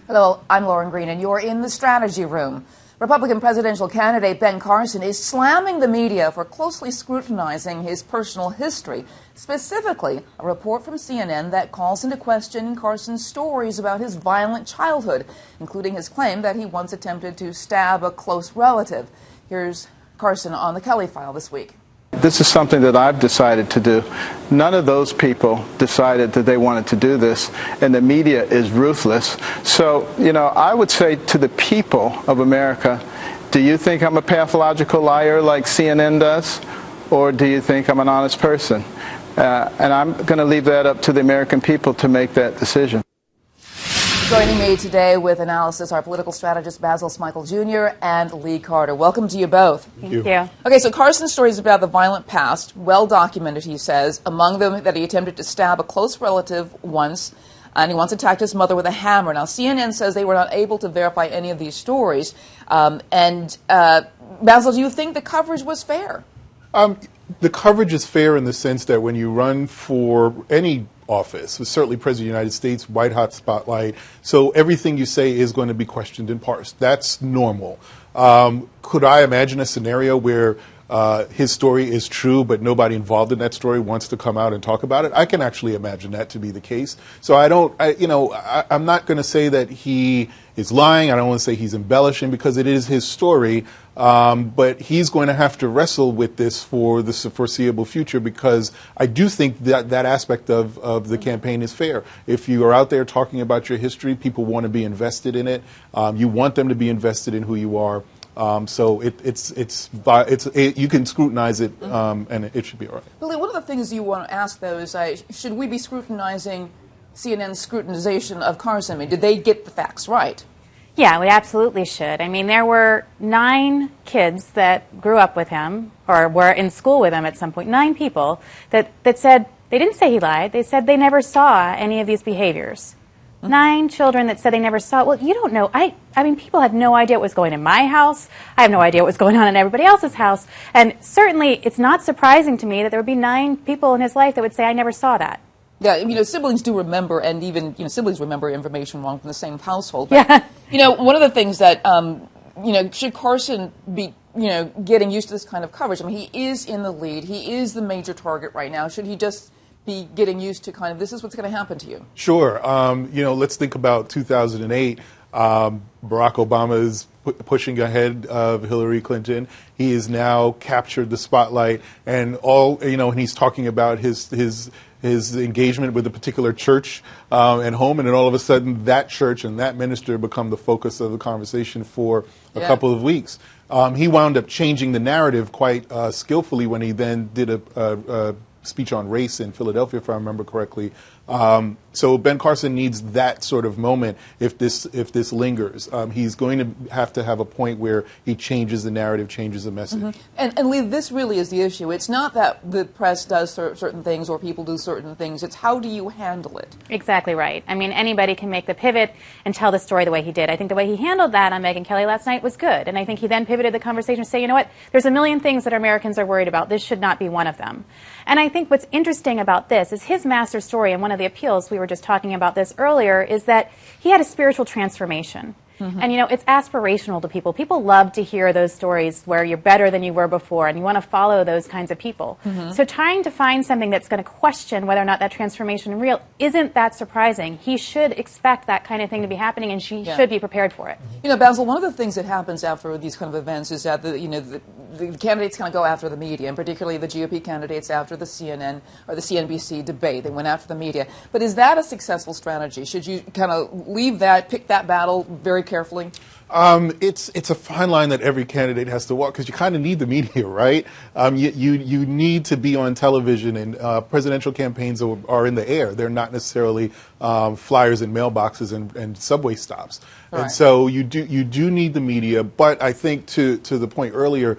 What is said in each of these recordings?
Hello, I'm Lauren Green, and you're in the strategy room. Republican presidential candidate Ben Carson is slamming the media for closely scrutinizing his personal history, specifically a report from CNN that calls into question Carson's stories about his violent childhood, including his claim that he once attempted to stab a close relative. Here's Carson on the Kelly File this week. This is something that I've decided to do. None of those people decided that they wanted to do this, and the media is ruthless. So, I would say to the people of America, do you think I'm a pathological liar like CNN does, or do you think I'm an honest person? And I'm going to leave that up to the American people to make that decision. Joining me today with analysis, our political strategist Basil Smikle Jr. and Lee Carter. Welcome to you both. Thank you. Okay, so Carson's stories about the violent past, well documented, he says, among them that he attempted to stab a close relative once, and he once attacked his mother with a hammer. Now, CNN says they were not able to verify any of these stories. Basil, do you think the coverage was fair? The coverage is fair in the sense that when you run for any office, certainly President of the United States, white hot spotlight, so everything you say is going to be questioned and parsed. That's normal. Could I imagine a scenario where his story is true, but nobody involved in that story wants to come out and talk about it? I can actually imagine that to be the case. So I'm not going to say that he is lying. I don't want to say he's embellishing because it is his story. But he's going to have to wrestle with this for the foreseeable future because I do think that that aspect of the campaign is fair. If you are out there talking about your history, people want to be invested in it. You want them to be invested in who you are. So you can scrutinize it, and it should be all right. Billy, one of the things you want to ask, though, is should we be scrutinizing CNN's scrutinization of Carson? I mean, did they get the facts right? Yeah, we absolutely should. I mean, there were 9 kids that grew up with him or were in school with him at some point, 9 people that said, they didn't say he lied, they said they never saw any of these behaviors. 9 children that said they never saw it. Well, you don't know. I mean, people had no idea what was going on in my house. I have no idea what was going on in everybody else's house. And certainly, it's not surprising to me that there would be 9 people in his life that would say, I never saw that. Yeah, siblings do remember, and even, siblings remember information wrong from the same household. But, yeah. One of the things that, should Carson be, getting used to this kind of coverage? I mean, he is in the lead. He is the major target right now. Should he just be getting used to kind of, this is what's going to happen to you? Sure. Let's think about 2008. Barack Obama is pushing ahead of Hillary Clinton. He has now captured the spotlight, and and he's talking about his engagement with a particular church and home, and then all of a sudden that church and that minister become the focus of the conversation for a couple of weeks. He wound up changing the narrative quite skillfully when he then did a speech on race in Philadelphia, if I remember correctly. So Ben Carson needs that sort of moment if this lingers. He's going to have a point where he changes the narrative, changes the message. Mm-hmm. And Lee, this really is the issue. It's not that the press does certain things or people do certain things. It's how do you handle it? Exactly right. I mean, anybody can make the pivot and tell the story the way he did. I think the way he handled that on Megyn Kelly last night was good. And I think he then pivoted the conversation to say, you know what, there's a million things that Americans are worried about. This should not be one of them. And I think what's interesting about this is his master story, and one of the appeals, we were just talking about this earlier, is that he had a spiritual transformation. Mm-hmm. And, it's aspirational to people. People love to hear those stories where you're better than you were before, and you want to follow those kinds of people. Mm-hmm. So trying to find something that's going to question whether or not that transformation is real isn't that surprising. He should expect that kind of thing to be happening, and she should be prepared for it. Basil, one of the things that happens after these kind of events is that the candidates kind of go after the media, and particularly the GOP candidates after the CNN or the CNBC debate. They went after the media. But is that a successful strategy? Should you kind of leave that, pick that battle very carefully? It's a fine line that every candidate has to walk because you kind of need the media, right? You need to be on television, and presidential campaigns are in the air. They're not necessarily flyers in mailboxes and subway stops. Right. And so you do need the media, but I think to the point earlier,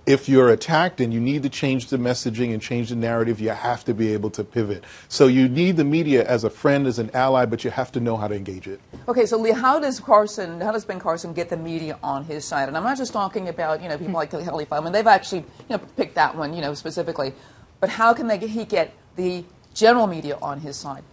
if you're attacked and you need to change the messaging and change the narrative, you have to be able to pivot. So you need the media as a friend, as an ally, but you have to know how to engage it. Okay, so Lee, how does Ben Carson get the media on his side? And I'm not just talking about people like Kelly File. I mean, they've actually picked that one specifically, but how can he get the general media on his side?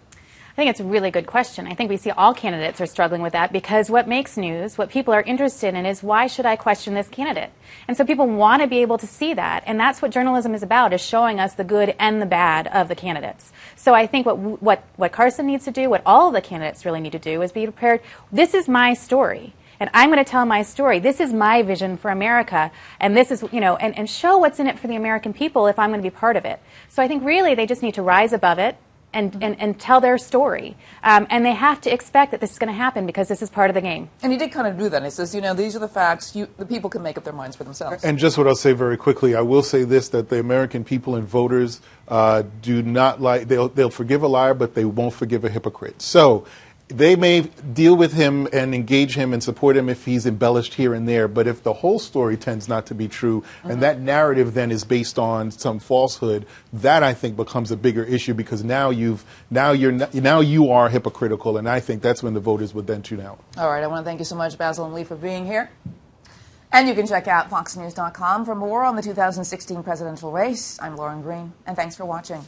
I think it's a really good question. I think we see all candidates are struggling with that because what makes news, what people are interested in is why should I question this candidate? And so people want to be able to see that. And that's what journalism is about, is showing us the good and the bad of the candidates. So I think what Carson needs to do, what all of the candidates really need to do is be prepared. This is my story. And I'm going to tell my story. This is my vision for America. And this is, and show what's in it for the American people if I'm going to be part of it. So I think really they just need to rise above it and tell their story. And they have to expect that this is going to happen because this is part of the game. And he did kind of do that. He says, these are the facts. The people can make up their minds for themselves. And just what I'll say very quickly, I will say this, that the American people and voters do not like, they'll forgive a liar, but they won't forgive a hypocrite. So they may deal with him and engage him and support him if he's embellished here and there, but if the whole story tends not to be true, and that narrative then is based on some falsehood, that I think becomes a bigger issue because now you are hypocritical, and I think that's when the voters would then tune out. All right, I want to thank you so much, Basil and Lee, for being here. And you can check out foxnews.com for more on the 2016 presidential race. I'm Lauren Green, and thanks for watching.